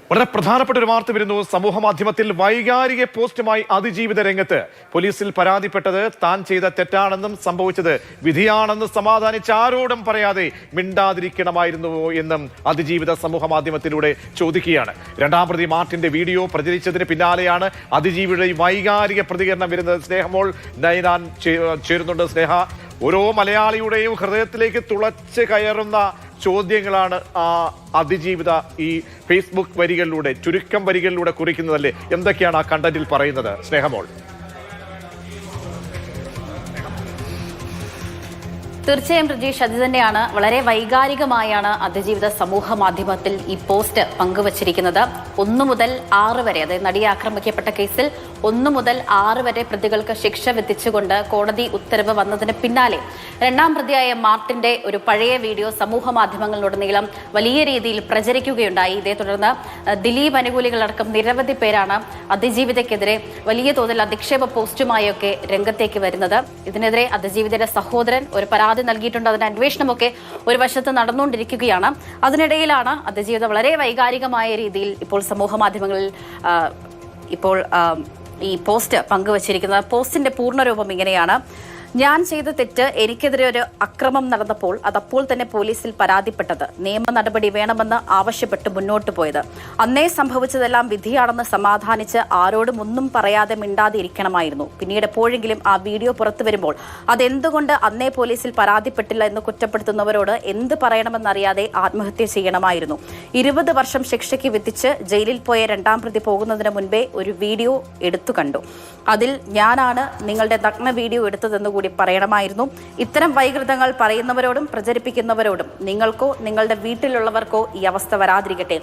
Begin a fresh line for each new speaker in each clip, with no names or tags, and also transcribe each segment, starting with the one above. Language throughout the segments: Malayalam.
വളരെ പ്രധാനപ്പെട്ട ഒരു വാർത്ത വരുന്നു. സമൂഹ മാധ്യമത്തിൽ വൈകാരിക പോസ്റ്റുമായി അതിജീവിത രംഗത്ത്. പോലീസിൽ പരാതിപ്പെട്ടത് താൻ ചെയ്ത തെറ്റാണെന്നും സംഭവിച്ചത് വിധിയാണെന്ന് സമാധാനിച്ച് ആരോടും പറയാതെ മിണ്ടാതിരിക്കണമായിരുന്നുവോ എന്നും അതിജീവിത സമൂഹ മാധ്യമത്തിലൂടെ ചോദിക്കുകയാണ്. രണ്ടാം പ്രതി മാർട്ടിന്റെ വീഡിയോ പ്രചരിച്ചതിന് പിന്നാലെയാണ് അതിജീവിയുടെ വൈകാരിക പ്രതികരണം വരുന്നത്. സ്നേഹമോൾ നയനാൻ ചേരുന്നുണ്ട്. സ്നേഹ, ഓരോ മലയാളിയുടെയും ഹൃദയത്തിലേക്ക് തുളച്ച് കയറുന്ന ചോദ്യങ്ങളാണ് അതിജീവിത ഈ ഫേസ്ബുക്ക് വരികളിലൂടെ, ചുരുക്കം വരികളിലൂടെ കുറിക്കുന്നതല്ലേ? എന്തൊക്കെയാണ് ആ കണ്ടന്റിൽ പറയുന്നത് സ്നേഹമോൾ?
തീർച്ചയായും പ്രജീഷ്, അത് തന്നെയാണ്. വളരെ വൈകാരികമായാണ് അതിജീവിത സമൂഹ മാധ്യമത്തിൽ ഈ പോസ്റ്റ് പങ്കുവച്ചിരിക്കുന്നത്. 1 മുതൽ 6 വരെ, അതായത് നടിയെ ആക്രമിക്കപ്പെട്ട കേസിൽ 1 മുതൽ 6 വരെ പ്രതികൾക്ക് ശിക്ഷ വിധിച്ചുകൊണ്ട് കോടതി ഉത്തരവ് വന്നതിന് പിന്നാലെ രണ്ടാം പ്രതിയായ മാർട്ടിന്റെ ഒരു പഴയ വീഡിയോ സമൂഹ മാധ്യമങ്ങളിലുടനീളം വലിയ രീതിയിൽ പ്രചരിക്കുകയുണ്ടായി. ഇതേ തുടർന്ന് ദിലീപ് അനുകൂലികളടക്കം നിരവധി പേരാണ് അതിജീവിതയ്ക്കെതിരെ വലിയ തോതിൽ അധിക്ഷേപ പോസ്റ്റുമായൊക്കെ രംഗത്തേക്ക് വരുന്നത്. ഇതിനെതിരെ അതിജീവിതയുടെ സഹോദരൻ ഒരു പരാതി നൽകിയിട്ടുണ്ട്. അതിന്റെ അന്വേഷണമൊക്കെ ഒരു വശത്ത് നടന്നുകൊണ്ടിരിക്കുകയാണ്. അതിനിടയിലാണ് അതിജീവിത വളരെ വൈകാരികമായ രീതിയിൽ ഇപ്പോൾ സമൂഹ മാധ്യമങ്ങളിൽ ഈ പോസ്റ്റ് പങ്കുവച്ചിരിക്കുന്നത്. പോസ്റ്റിന്റെ പൂർണ്ണരൂപം ഇങ്ങനെയാണ്: ഞാൻ ചെയ്ത തെറ്റ്, എനിക്കെതിരെ ഒരു അക്രമം നടന്നപ്പോൾ അതപ്പോൾ തന്നെ പോലീസിൽ പരാതിപ്പെട്ടത്, നിയമ നടപടി വേണമെന്ന് ആവശ്യപ്പെട്ട് മുന്നോട്ട് പോയത്, അന്നേ സംഭവിച്ചതെല്ലാം വിധിയാണെന്ന് സമാധാനിച്ച് ആരോടും ഒന്നും പറയാതെ മിണ്ടാതെ ഇരിക്കണമായിരുന്നു. പിന്നീട് എപ്പോഴെങ്കിലും ആ വീഡിയോ പുറത്തു വരുമ്പോൾ അതെന്തുകൊണ്ട് അന്നേ പോലീസിൽ പരാതിപ്പെട്ടില്ല എന്ന് കുറ്റപ്പെടുത്തുന്നവരോട് എന്ത് പറയണമെന്നറിയാതെ ആത്മഹത്യ ചെയ്യണമായിരുന്നു. 20 വർഷം ശിക്ഷയ്ക്ക് വിധിച്ച് ജയിലിൽ പോയ രണ്ടാം പ്രതി പോകുന്നതിന് മുൻപേ ഒരു വീഡിയോ എടുത്തു കണ്ടു. അതിൽ ഞാനാണ് നിങ്ങളുടെ നഗ്ന വീഡിയോ എടുത്തതെന്ന് കൂടി പറയണമായിരുന്നു. ഇത്തരം വൈകൃതങ്ങൾ പറയുന്നവരോടും പ്രചരിപ്പിക്കുന്നവരോടും നിങ്ങൾക്കോ നിങ്ങളുടെ വീട്ടിലുള്ളവർക്കോ ഈ അവസ്ഥ വരാതിരിക്കട്ടെ.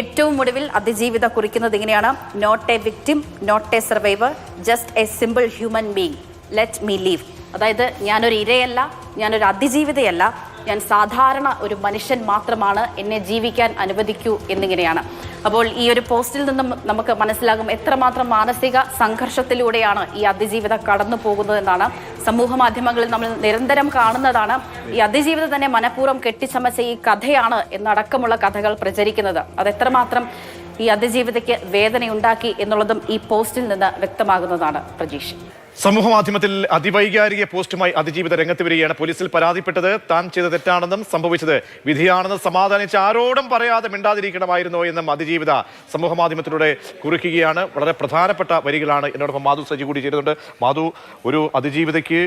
ഏറ്റവും ഒടുവിൽ അതിജീവിത കുറിക്കുന്നത് ഇങ്ങനെയാണ്: not a victim, not a survivor, just a simple human being, let me leave. അതായത് ഞാനൊരു ഇരയല്ല, ഞാനൊരു അതിജീവിതയല്ല, ഞാൻ സാധാരണ ഒരു മനുഷ്യൻ മാത്രമാണ്, എന്നെ ജീവിക്കാൻ അനുവദിക്കൂ എന്നിങ്ങനെയാണ്. അപ്പോൾ ഈ ഒരു പോസ്റ്റിൽ നിന്നും നമുക്ക് മനസ്സിലാകും എത്രമാത്രം മാനസിക സംഘർഷത്തിലൂടെയാണ് ഈ അതിജീവിത കടന്നു പോകുന്നതെന്നാണ്. സമൂഹ മാധ്യമങ്ങളിൽ നമ്മൾ നിരന്തരം കാണുന്നതാണ്. ഈ അതിജീവിതം തന്നെ മനഃപൂർവ്വം കെട്ടിച്ചമച്ച ഈ കഥയാണ് എന്നടക്കമുള്ള കഥകൾ പ്രചരിക്കുന്നത്. അതെത്രമാത്രം ഈ അതിജീവിതയ്ക്ക് വേദനയുണ്ടാക്കി എന്നുള്ളതും ഈ പോസ്റ്റിൽ നിന്ന് വ്യക്തമാകുന്നതാണ് പ്രജീഷ്.
സമൂഹ മാധ്യമത്തിൽ അതിവൈകാരിക പോസ്റ്റുമായി അതിജീവിത രംഗത്ത് വരികയാണ്. പോലീസിൽ പരാതിപ്പെട്ടത് താൻ ചെയ്ത തെറ്റാണെന്നും സംഭവിച്ചത് വിധിയാണെന്നും സമാധാനിച്ച് ആരോടും പറയാതെ മിണ്ടാതിരിക്കണമായിരുന്നോ എന്നും അതിജീവിത സമൂഹ മാധ്യമത്തിലൂടെ കുറിക്കുകയാണ്. വളരെ പ്രധാനപ്പെട്ട വരികളാണ്. എന്നോടൊപ്പം മാധു സജി കൂടി ചേരുന്നുണ്ട്. മാധു, ഒരു അതിജീവിതയ്ക്ക്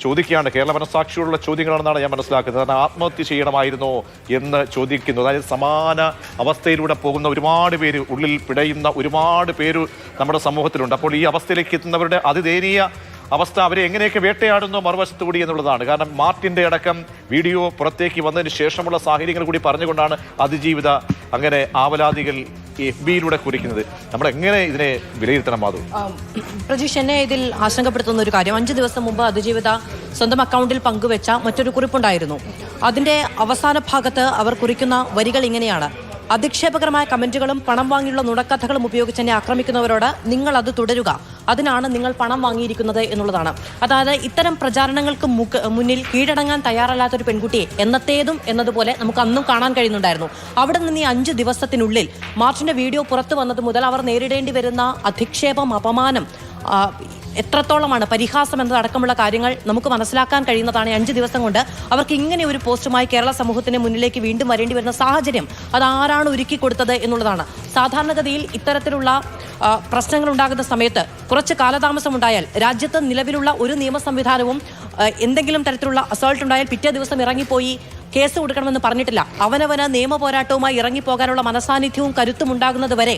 ചോദിക്കുകയാണ്, കേരള മനസ്സാക്ഷിയോടുള്ള ചോദ്യങ്ങളാണെന്നാണ് ഞാൻ മനസ്സിലാക്കുന്നത്. കാരണം ആത്മഹത്യ ചെയ്യണമായിരുന്നോ എന്ന് ചോദിക്കുന്നു. അതായത് സമാന അവസ്ഥയിലൂടെ പോകുന്ന ഒരുപാട് പേര്, ഉള്ളിൽ പിടയുന്ന ഒരുപാട് പേര് നമ്മുടെ സമൂഹത്തിലുണ്ട്. അപ്പോൾ ഈ അവസ്ഥയിലേക്ക് എത്തുന്നവരുടെ അതിദയനീയ അവസ്ഥ അവരെ എങ്ങനെയൊക്കെ വേട്ടയാടുന്നോ മറുവശത്ത് കൂടി എന്നുള്ളതാണ്. കാരണം മാർട്ടിന്റെ അടക്കം വീഡിയോ പുറത്തേക്ക് വന്നതിന് ശേഷമുള്ള സാഹചര്യങ്ങൾ കൂടി പറഞ്ഞുകൊണ്ടാണ് അതിജീവിത അങ്ങനെ ആവലാതികൾ FB-യിലൂടെ കുറിക്കുന്നത്. നമ്മൾ എങ്ങനെ ഇതിനെ വിലയിരുത്തണം മാധു?
പ്രജീഷ്, എന്നെ ഇതിൽ ആശങ്കപ്പെടുത്തുന്ന ഒരു കാര്യം, 5 ദിവസം മുമ്പ് അതിജീവിത സ്വന്തം അക്കൗണ്ടിൽ പങ്കുവെച്ച മറ്റൊരു കുറിപ്പുണ്ടായിരുന്നു. അതിന്റെ അവസാന ഭാഗത്ത് അവർ കുറിക്കുന്ന വരികൾ ഇങ്ങനെയാണ്: അധിക്ഷേപകരമായ കമന്റുകളും പണം വാങ്ങിയുള്ള നുണക്കഥകളും ഉപയോഗിച്ച് എന്നെ ആക്രമിക്കുന്നവരോട് നിങ്ങൾ അത് തുടരുക, അതിനാണ് നിങ്ങൾ പണം വാങ്ങിയിരിക്കുന്നത് എന്നുള്ളതാണ്. അതായത് ഇത്തരം പ്രചാരണങ്ങൾക്ക് മുന്നിൽ കീഴടങ്ങാൻ തയ്യാറല്ലാത്തൊരു പെൺകുട്ടിയെ എന്നത്തേതും എന്നതുപോലെ നമുക്ക് അന്നും കാണാൻ കഴിയുന്നുണ്ടായിരുന്നു. അവിടെ നിന്ന് ഈ 5 ദിവസത്തിനുള്ളിൽ മാർച്ചിന്റെ വീഡിയോ പുറത്തു വന്നത് മുതൽ അവർ നേരിടേണ്ടി വരുന്ന അധിക്ഷേപം, അപമാനം എത്രത്തോളമാണ്, പരിഹാസം എന്നതടക്കമുള്ള കാര്യങ്ങൾ നമുക്ക് മനസ്സിലാക്കാൻ കഴിയുന്നതാണ്. 5 ദിവസം കൊണ്ട് അവർക്ക് ഇങ്ങനെ ഒരു പോസ്റ്റുമായി കേരള സമൂഹത്തിന് മുന്നിലേക്ക് വീണ്ടും വരേണ്ടി വരുന്ന സാഹചര്യം അതാരാണ് ഒരുക്കി കൊടുത്തത് എന്നുള്ളതാണ്. സാധാരണഗതിയിൽ ഇത്തരത്തിലുള്ള പ്രശ്നങ്ങൾ ഉണ്ടാകുന്ന സമയത്ത് കുറച്ച് കാലതാമസം ഉണ്ടായാൽ രാജ്യത്ത് നിലവിലുള്ള ഒരു നിയമ സംവിധാനവും എന്തെങ്കിലും തരത്തിലുള്ള അസോൾട്ട് ഉണ്ടായാൽ പിറ്റേ ദിവസം ഇറങ്ങിപ്പോയി കേസ് കൊടുക്കണമെന്ന് പറഞ്ഞിട്ടില്ല. അവനവന് നിയമ പോരാട്ടവുമായി ഇറങ്ങിപ്പോകാനുള്ള മനസാന്നിധ്യവും കരുത്തും ഉണ്ടാകുന്നത് വരെ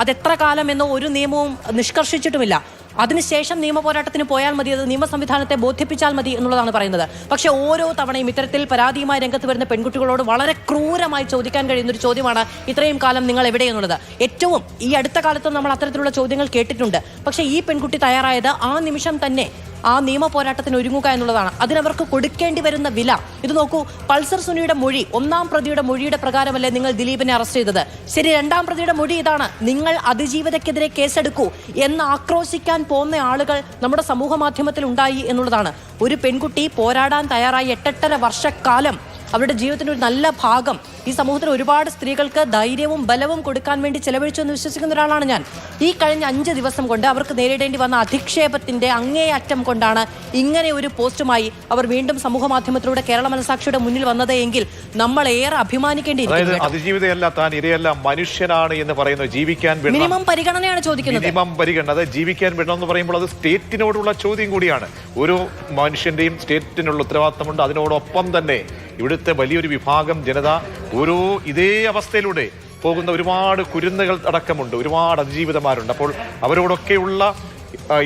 അതെത്ര കാലം എന്നോ ഒരു നിയമവും നിഷ്കർഷിച്ചിട്ടുമില്ല. അതിനുശേഷം നിയമ പോരാട്ടത്തിന് പോയാൽ മതി, അത് നിയമ സംവിധാനത്തെ ബോധിപ്പിച്ചാൽ മതി എന്നുള്ളതാണ് പറയുന്നത്. പക്ഷേ ഓരോ തവണയും ഇത്തരത്തിൽ പരാതിയുമായി രംഗത്ത് വരുന്ന പെൺകുട്ടികളോട് വളരെ ക്രൂരമായി ചോദിക്കാൻ കഴിയുന്ന ഒരു ചോദ്യമാണ് ഇത്രയും കാലം നിങ്ങൾ എവിടെയെന്നുള്ളത്. ഏറ്റവും ഈ അടുത്ത കാലത്തും നമ്മൾ അത്തരത്തിലുള്ള ചോദ്യങ്ങൾ കേട്ടിട്ടുണ്ട്. പക്ഷേ ഈ പെൺകുട്ടി തയ്യാറായത് ആ നിമിഷം തന്നെ ആ നിയമ പോരാട്ടത്തിന് ഒരുങ്ങുക എന്നുള്ളതാണ്. അതിനവർക്ക് കൊടുക്കേണ്ടി വരുന്ന വില ഇത് നോക്കൂ. പൾസർ സുനിയുടെ മൊഴി, 1-ാം പ്രതിയുടെ മൊഴിയുടെ പ്രകാരമല്ലേ നിങ്ങൾ ദിലീപിനെ അറസ്റ്റ് ചെയ്തത്? ശരി, 2-ാം പ്രതിയുടെ മൊഴി ഇതാണ്: നിങ്ങൾ അതിജീവിതയ്ക്കെതിരെ കേസെടുക്കൂ എന്ന് ആക്രോശിക്കാൻ പോകുന്ന ആളുകൾ നമ്മുടെ സമൂഹ മാധ്യമത്തിൽ ഉണ്ടായി എന്നുള്ളതാണ്. ഒരു പെൺകുട്ടി പോരാടാൻ തയ്യാറായി 8.5 വർഷക്കാലം അവരുടെ ജീവിതത്തിന്റെ ഒരു നല്ല ഭാഗം ഈ സമൂഹത്തിൽ ഒരുപാട് സ്ത്രീകൾക്ക് ധൈര്യവും ബലവും കൊടുക്കാൻ വേണ്ടി ചെലവഴിച്ചു എന്ന് വിശ്വസിക്കുന്ന ഒരാളാണ് ഞാൻ. ഈ കഴിഞ്ഞ 5 ദിവസം കൊണ്ട് അവർക്ക് നേരിടേണ്ടി വന്ന അധിക്ഷേപത്തിന്റെ അങ്ങേയറ്റം കൊണ്ടാണ് ഇങ്ങനെ ഒരു പോസ്റ്റുമായി അവർ വീണ്ടും സമൂഹ മാധ്യമത്തിലൂടെ കേരള മനസാക്ഷിയുടെ മുന്നിൽ വന്നത് എങ്കിൽ നമ്മൾ ഏറെ അഭിമാനിക്കേണ്ടിയിരിക്കുന്നു.
അതിജീവിതയല്ല, താൻ ഇരയല്ല, മനുഷ്യനാണ് എന്ന് പറയുന്നത്. ജീവിക്കാൻ
മിനിമം പരിഗണനയാണ് ചോദിക്കുന്നത്.
മിനിമം പരിഗണന, അത് ജീവിക്കാൻ വേണം എന്ന് പറയുമ്പോൾ അത് സ്റ്റേറ്റിനോടുള്ള ചോദ്യം കൂടിയാണ്. ഓരോ മനുഷ്യന്റെയും സ്റ്റേറ്റിനുള്ള ഉത്തരവാദിത്തമുണ്ട്. അതിനോടൊപ്പം തന്നെ ഇവിടുത്തെ വലിയൊരു വിഭാഗം ജനത ഓരോ ഇതേ അവസ്ഥയിലൂടെ പോകുന്ന ഒരുപാട് കുരുന്നുകൾ അടക്കമുണ്ട്, ഒരുപാട് അതിജീവിതമാരുണ്ട്. അപ്പോൾ അവരോടൊക്കെയുള്ള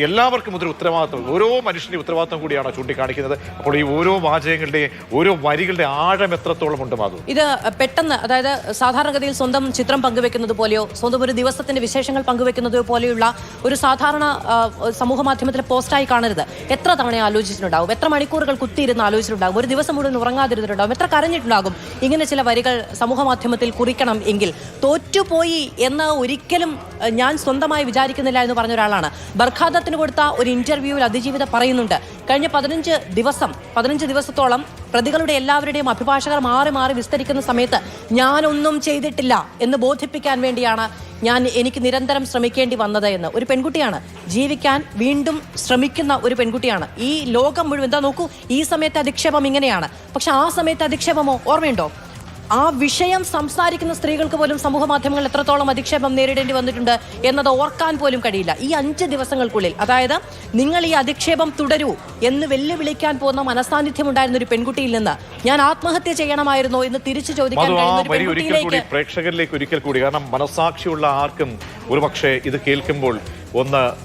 എല്ലാവർക്കും ഒരു ഉത്തരവാദിത്വം, ഓരോ മനുഷ്യന്റെ ഉത്തരവാദിത്വം കൂടിയാണ് ചൂണ്ടിക്കാണിക്കുന്നത്. അപ്പോൾ ഈ ഓരോ വാചകങ്ങളുടെ, ഓരോ വരികളുടെ ആഴം എത്രത്തോളം ഉണ്ട് മാധു?
ഇത് പെട്ടെന്ന്, അതായത് സാധാരണഗതിയിൽ സ്വന്തം ചിത്രം പങ്കുവെക്കുന്നത് പോലെയോ സ്വന്തം ഒരു ദിവസത്തിന്റെ വിശേഷങ്ങൾ പങ്കുവെക്കുന്നത് പോലെയുള്ള ഒരു സാധാരണ സമൂഹ മാധ്യമത്തിലെ പോസ്റ്റായി കാണരുത്. എത്ര തവണ ആലോചിച്ചിട്ടുണ്ടാകും, എത്ര മണിക്കൂറുകൾ കുത്തിയിരുന്ന് ആലോചിച്ചിട്ടുണ്ടാകും, ഒരു ദിവസം മുഴുവൻ ഉറങ്ങാതിരുന്നിട്ടുണ്ടാകും, എത്ര കരഞ്ഞിട്ടുണ്ടാകും. ഇങ്ങനെ ചില വരികൾ സമൂഹ മാധ്യമത്തിൽ കുറിക്കണം എങ്കിൽ തോറ്റുപോയി എന്ന് ഒരിക്കലും ഞാൻ സ്വന്തമായി വിചാരിക്കുന്നില്ല എന്ന് പറഞ്ഞ ഒരാളാണ്. ബർഖാദത്തിന് കൊടുത്ത ഒരു ഇന്റർവ്യൂവിൽ അതിജീവിത പറയുന്നുണ്ട്, കഴിഞ്ഞ 15 ദിവസത്തോളം പ്രതികളുടെ എല്ലാവരുടെയും അഭിഭാഷകർ മാറി മാറി വിസ്തരിക്കുന്ന സമയത്ത് ഞാനൊന്നും ചെയ്തിട്ടില്ല എന്ന് ബോധിപ്പിക്കാൻ വേണ്ടിയാണ് എനിക്ക് നിരന്തരം ശ്രമിക്കേണ്ടി വന്നത് എന്ന്. ഒരു പെൺകുട്ടിയാണ്, ജീവിക്കാൻ വീണ്ടും ശ്രമിക്കുന്ന ഒരു പെൺകുട്ടിയാണ്. ഈ ലോകം മുഴുവൻ എന്താ നോക്കൂ, ഈ സമയത്ത് അധിക്ഷേപം ഇങ്ങനെയാണ്, പക്ഷെ ആ സമയത്ത് അധിക്ഷേപമോ ഓർമ്മയുണ്ടോ? ആ വിഷയം സംസാരിക്കുന്ന സ്ത്രീകൾക്ക് പോലും സമൂഹ മാധ്യമങ്ങളിൽ എത്രത്തോളം അധിക്ഷേപം നേരിടേണ്ടി വന്നിട്ടുണ്ട് എന്നത് ഓർക്കാൻ പോലും കഴിയില്ല. ഈ 5 ദിവസങ്ങൾക്കുള്ളിൽ, അതായത് നിങ്ങൾ ഈ അധിക്ഷേപം തുടരൂ എന്ന് വെല്ലുവിളിക്കാൻ പോകുന്ന മനസാന്നിധ്യം ഉണ്ടായിരുന്ന ഒരു പെൺകുട്ടിയിൽ നിന്ന് ഞാൻ ആത്മഹത്യ ചെയ്യണമായിരുന്നോ എന്ന് തിരിച്ചു ചോദിക്കാൻ കഴിയുന്ന ഒരു പെൺകുട്ടിയിലേക്ക്,
പ്രേക്ഷകരിലേക്ക് ഒരിക്കൽ കൂടി, കാരണം മനസാക്ഷിയുള്ള ആർക്കും ഒരുപക്ഷെ ഇത് കേൾക്കുമ്പോൾ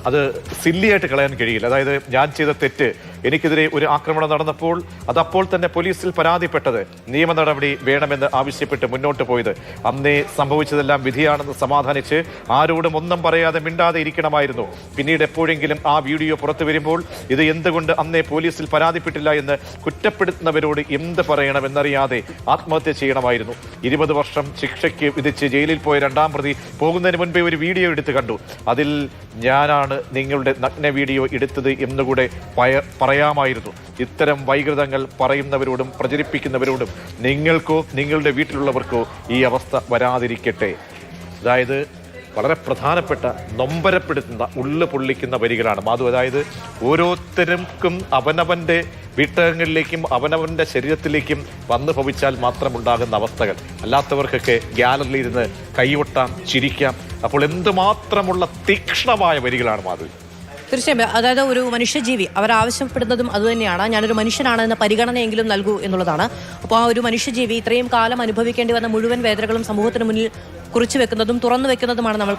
അത് സില്ലിയായിട്ട് കളയാൻ കഴിയില്ല. അതായത് ഞാൻ ചെയ്ത തെറ്റ്, എനിക്കെതിരെ ഒരു ആക്രമണം നടന്നപ്പോൾ അതപ്പോൾ തന്നെ പോലീസിൽ പരാതിപ്പെട്ടത്, നിയമ നടപടി വേണമെന്ന് ആവശ്യപ്പെട്ട് മുന്നോട്ട് പോയത്, അന്നേ സംഭവിച്ചതെല്ലാം വിധിയാണെന്ന് സമാധാനിച്ച് ആരോടും ഒന്നും പറയാതെ മിണ്ടാതെ ഇരിക്കണമായിരുന്നു. പിന്നീട് എപ്പോഴെങ്കിലും ആ വീഡിയോ പുറത്തു വരുമ്പോൾ ഇത് എന്തുകൊണ്ട് അന്നേ പോലീസിൽ പരാതിപ്പെട്ടില്ല എന്ന് കുറ്റപ്പെടുത്തുന്നവരോട് എന്ത് പറയണമെന്നറിയാതെ ആത്മഹത്യ ചെയ്യണമായിരുന്നു. 20 വർഷം ശിക്ഷയ്ക്ക് വിധിച്ച് ജയിലിൽ പോയ 2ാം പ്രതി പോകുന്നതിന് മുൻപേ ഒരു വീഡിയോ എടുത്തു കണ്ടു. അതിൽ ഞാനാണ് നിങ്ങളുടെ നഗ്ന വീഡിയോ എടുത്തത് എന്നുകൂടെ പറയാമായിരുന്നു. ഇത്തരം വൈകൃതങ്ങൾ പറയുന്നവരോടും പ്രചരിപ്പിക്കുന്നവരോടും നിങ്ങൾക്കോ നിങ്ങളുടെ വീട്ടിലുള്ളവർക്കോ ഈ അവസ്ഥ വരാതിരിക്കട്ടെ. അതായത് വളരെ പ്രധാനപ്പെട്ട, നൊമ്പരപ്പെടുത്തുന്ന, ഉള്ളു പൊള്ളിക്കുന്ന വരികളാണ് മാധു. അതായത് ഓരോരുത്തർക്കും അവനവൻ്റെ വീട്ടകങ്ങളിലേക്കും അവനവൻ്റെ ശരീരത്തിലേക്കും വന്നു ഭവിച്ചാൽ മാത്രമുണ്ടാകുന്ന അവസ്ഥകൾ, അല്ലാത്തവർക്കൊക്കെ ഗ്യാലറിയിൽ ഇരുന്ന് കൈകൊട്ടാം, ചിരിക്കാം. അപ്പോൾ എന്തുമാത്രമുള്ള തീക്ഷ്ണമായ വരികളാണ് മാധു.
തീർച്ചയായും, അതായത് ഒരു മനുഷ്യജീവി അവരാവശ്യപ്പെടുന്നതും അതുതന്നെയാണ്, ഞാനൊരു മനുഷ്യനാണ് എന്ന പരിഗണനയെങ്കിലും നൽകൂ എന്നുള്ളതാണ്. അപ്പോൾ ആ ഒരു മനുഷ്യജീവി ഇത്രയും കാലം അനുഭവിക്കേണ്ടി വന്ന മുഴുവൻ വേദനകളും സമൂഹത്തിന് മുന്നിൽ കുറിച്ചു വെക്കുന്നതും തുറന്നു വെക്കുന്നതുമാണ് നമ്മൾ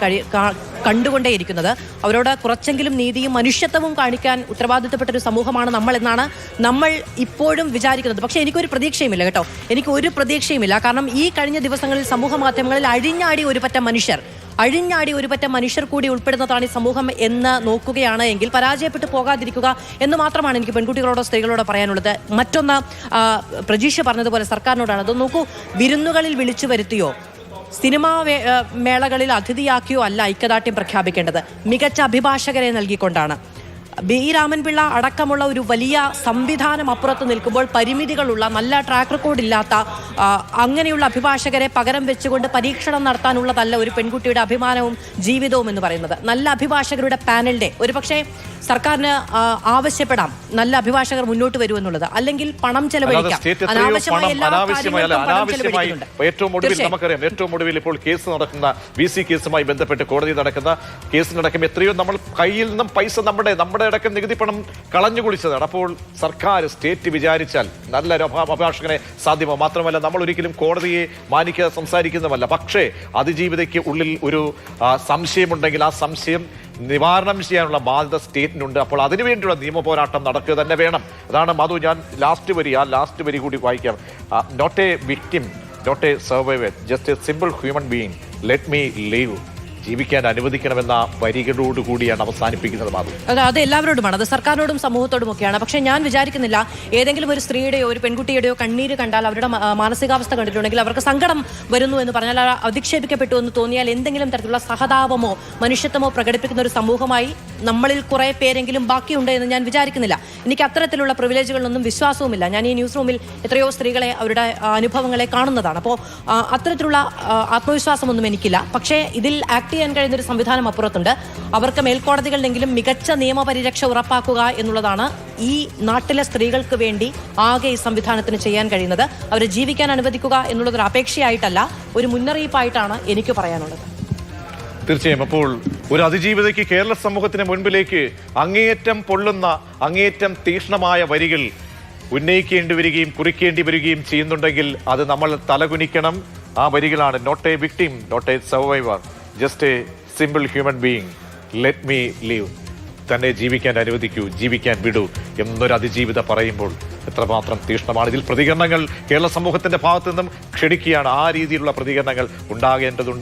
കണ്ടുകൊണ്ടേയിരിക്കുന്നത്. അവരോട് കുറച്ചെങ്കിലും നീതിയും മനുഷ്യത്വവും കാണിക്കാൻ ഉത്തരവാദിത്തപ്പെട്ടൊരു സമൂഹമാണ് നമ്മൾ എന്നാണ് നമ്മൾ ഇപ്പോഴും വിചാരിക്കുന്നത്. പക്ഷേ എനിക്കൊരു പ്രതീക്ഷയുമില്ല കേട്ടോ, എനിക്കൊരു പ്രതീക്ഷയുമില്ല. കാരണം ഈ കഴിഞ്ഞ ദിവസങ്ങളിൽ സമൂഹ മാധ്യമങ്ങളിൽ അഴിഞ്ഞാടി ഒരു പറ്റം മനുഷ്യർ കൂടി ഉൾപ്പെടുന്നതാണ് ഈ സമൂഹം എന്ന് നോക്കുകയാണ് എങ്കിൽ പരാജയപ്പെട്ടു പോകാതിരിക്കുക എന്ന് മാത്രമാണ് എനിക്ക് പെൺകുട്ടികളോടോ സ്ത്രീകളോടോ പറയാനുള്ളത്. മറ്റൊന്ന്, പ്രജീഷ് പറഞ്ഞതുപോലെ സർക്കാരിനോടാണ്. അത് നോക്കൂ, വിരുന്നുകളിൽ വിളിച്ചു വരുത്തിയോ സിനിമാ മേളകളിൽ അതിഥിയാക്കിയോ അല്ല ഐക്യദാർഢ്യം പ്രഖ്യാപിക്കേണ്ടത്, മികച്ച അഭിഭാഷകരെ നൽകിക്കൊണ്ടാണ്. ബി രാമൻപിള്ള അടക്കമുള്ള ഒരു വലിയ സംവിധാനം അപ്പുറത്ത് നിൽക്കുമ്പോൾ പരിമിതികളുള്ള, നല്ല ട്രാക്ക് റെക്കോർഡ് ഇല്ലാത്ത അങ്ങനെയുള്ള അഭിഭാഷകരെ പകരം വെച്ചുകൊണ്ട് പരീക്ഷണം നടത്താനുള്ളതല്ല ഒരു പെൺകുട്ടിയുടെ അഭിമാനവും ജീവിതവും എന്ന് പറയുന്നത്. നല്ല അഭിഭാഷകരുടെ പാനലിന്റെ ഒരുപക്ഷെ സർക്കാരിന് ആവശ്യപ്പെടാം, നല്ല അഭിഭാഷകർ മുന്നോട്ട് വരുമെന്നുള്ളത്. അല്ലെങ്കിൽ പണം ചെലവഴിക്കാം,
ഏറ്റവും ഒടുവിൽ ഇപ്പോൾ കേസ് നടക്കുന്ന VC കേസുമായി ബന്ധപ്പെട്ട് കോടതി നടക്കുന്ന കേസ് നടക്കുമ്പോൾ എത്രയോ നമ്മൾ കയ്യിൽ നിന്നും പൈസ നമ്മുടെ അടക്കം നികുതി പണം കളഞ്ഞു കുളിച്ചതാണ്. അപ്പോൾ സർക്കാർ, സ്റ്റേറ്റ് വിചാരിച്ചാൽ നല്ലൊരു അഭിഭാഷകനെ സാധ്യമോ? മാത്രമല്ല, നമ്മൾ ഒരിക്കലും കോടതിയെ മാനിക്കാതെ സംസാരിക്കുന്നതല്ല. പക്ഷേ അതിജീവിതയ്ക്ക് ഉള്ളിൽ ഒരു സംശയമുണ്ടെങ്കിൽ ആ സംശയം നിവാരണം ചെയ്യാനുള്ള ബാധ്യത സ്റ്റേറ്റിനുണ്ട്. അപ്പോൾ അതിനുവേണ്ടിയുള്ള നിയമ പോരാട്ടം നടക്കുക തന്നെ വേണം. അതാണ് മധു, ഞാൻ ലാസ്റ്റ് വരി കൂടി വായിക്കാം. Not a victim, not a survivor, just a simple human being, let me leave. ജീവിക്കാൻ അനുവദിക്കണമെന്ന വരികളോടുകൂടിയാണ് അവസാനിപ്പിക്കുന്നത് മാധു.
അത് എല്ലാവരോടുമാണ്, അത് സർക്കാരിനോടും സമൂഹത്തോടും ഒക്കെയാണ്. പക്ഷേ ഞാൻ വിചാരിക്കുന്നില്ല ഏതെങ്കിലും ഒരു സ്ത്രീയുടെയോ ഒരു പെൺകുട്ടിയുടെയോ കണ്ണീര് കണ്ടാൽ, അവരുടെ മാനസികാവസ്ഥ കണ്ടിട്ടുണ്ടെങ്കിൽ അവർക്ക് സങ്കടം വരുന്നു എന്ന് പറഞ്ഞാൽ, അധിക്ഷേപിക്കപ്പെട്ടു എന്ന് തോന്നിയാൽ എന്തെങ്കിലും തരത്തിലുള്ള സഹതാപമോ മനുഷ്യത്വമോ പ്രകടിപ്പിക്കുന്ന ഒരു സമൂഹമായി നമ്മളിൽ കുറെ പേരെങ്കിലും ബാക്കിയുണ്ട് എന്ന് ഞാൻ വിചാരിക്കുന്നില്ല. എനിക്ക് അത്തരത്തിലുള്ള പ്രിവിലേജുകളിലൊന്നും വിശ്വാസവുമില്ല. ഞാൻ ഈ ന്യൂസ് റൂമിൽ എത്രയോ സ്ത്രീകളെ അവരുടെ അനുഭവങ്ങളെ കാണുന്നതാണ്. അപ്പോൾ അത്തരത്തിലുള്ള ആത്മവിശ്വാസമൊന്നും എനിക്കില്ല. പക്ഷേ ഇതിൽ ആക്ട് ചെയ്യാൻ കഴിയുന്നൊരു സംവിധാനം അപ്പുറത്തുണ്ട്. അവർക്ക് മേൽക്കോടതികളിലെങ്കിലും മികച്ച നിയമപരിരക്ഷ ഉറപ്പാക്കുക എന്നുള്ളതാണ് ഈ നാട്ടിലെ സ്ത്രീകൾക്ക് വേണ്ടി ആകെ ഈ സംവിധാനത്തിന് ചെയ്യാൻ കഴിയുന്നത്. അവരെ ജീവിക്കാൻ അനുവദിക്കുക എന്നുള്ളതൊരു അപേക്ഷയായിട്ടല്ല, ഒരു മുന്നറിയിപ്പായിട്ടാണ് എനിക്ക് പറയാനുള്ളത്.
തീർച്ചയായും. അപ്പോൾ ഒരു അതിജീവിതയ്ക്ക് കേരള സമൂഹത്തിന് മുൻപിലേക്ക് അങ്ങേയറ്റം പൊള്ളുന്ന, അങ്ങേയറ്റം തീക്ഷ്ണമായ വരികൾ ഉന്നയിക്കേണ്ടി വരികയും കുറിക്കേണ്ടി വരികയും ചെയ്യുന്നുണ്ടെങ്കിൽ അത് നമ്മൾ തലകുനിക്കണം. ആ വരികളാണ്: not a victim, not a survivor, just a simple human being, let me live. തന്നെ ജീവിക്കാൻ അനുവദിക്കൂ, ജീവിക്കാൻ വിടൂ എന്നൊരു അതിജീവിത പറയുമ്പോൾ എത്രമാത്രം തീക്ഷ്ണമാണ്. ഇതിൽ പ്രതികരണങ്ങൾ കേരള സമൂഹത്തിന്റെ ഭാഗത്തു നിന്നും ക്ഷണിക്കുകയാണ്. ആ രീതിയിലുള്ള പ്രതികരണങ്ങൾ ഉണ്ടാകേണ്ടതുണ്ട്.